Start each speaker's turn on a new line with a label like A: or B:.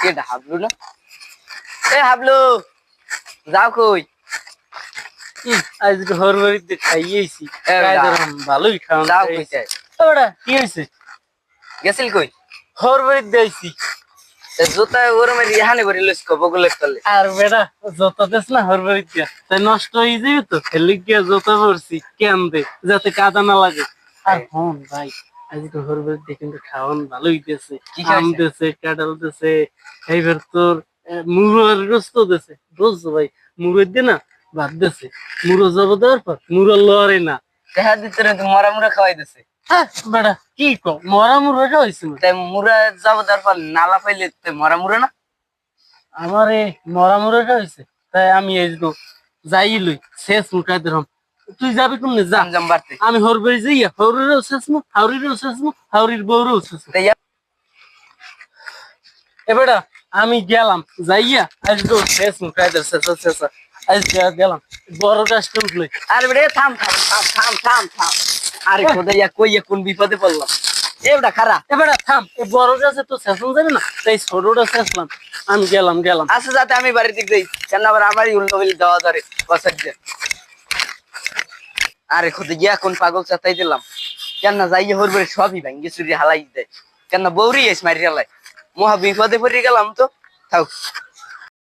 A: এটা হাবলু না? এ হাবলু, যাও কই?
B: আজকে হর বাড়িতে খাইয়েছি ভালোই খাওয়া।
A: যাও কইছে?
B: কি হয়েছে?
A: গেছিল কই?
B: হর বাড়িতে আইছি।
A: জুতা ওরমে রিহানে ভরি লইছ বগলের তলে।
B: আর বেটা জোতা দেশ না হর বাড়িতে, তাই নষ্ট হয়ে যাবে তো, খেলে গিয়ে জোতা পরছি কেন দে যাতে কাদা না লাগে। আর হন ভাই, আজকে হর বাড়িতে কিন্তু খাওয়ান ভালো হইতেছে। আম দেছে, কাঁঠাল দেছে, এইবার তোর মুড়োর গোস্ত দেছে। বুঝছো ভাই, মুড়োর দিয়ে না ভাত দেছে। মুড়ো জব দেওয়ার পর মুড়ো লড়ে না,
A: দেখা দিতে মরা মুরা খাওয়াই দিছে।
B: হ্যাঁ বেটা কি কো, মরা মুড়ো খাওয়াইছে না?
A: তাই মুরা যাব তারপর নালা পাইলে মরা মুরা না?
B: আমার এই মরা মুড়ো খাওয়াইছে, তাই আমি এই তো যাই লই শেষ মুখাই দিলাম। তুই যাবি তুমি যা,
A: জাম বাড়তে
B: আমি হরবাড়ি যাইয়া হরিরও শেষমু, হাওড়িরও শেষমু, হাওড়ির বউরও শেষমু। এবারে আমি গেলাম যাইয়া আজকে শেষ মুখাই দিল শেষ শেষ আজকে গেলাম বড় কাজটা উঠলে।
A: আরে বেড়ে থাম থাম থাম থাম থাম থাম। আরে খোদাইয়া কইয়া কোন বিপদে পড়লাম। এবড়া খারা
B: এবারে থাম, এই বড় গাছে তো শেষন যাবে না, তাই ছোটটা শেষলাম। আমি গেলাম গেলাম
A: আচ্ছা যাতে আমি বাড়ির দিক যাই, কেন আবার আমারই উল্টো বিল দেওয়া ধরে বসার যে। আরে খুদে গিয়া কোন পাগল চাতাই দিলাম, কেন যাই হরবরে সবই ভাঙ্গি চুরি হালাই দেয়, কেন বৌরি এস মারি হালাই। মহা বিপদে পড়ে গেলাম তো। থাক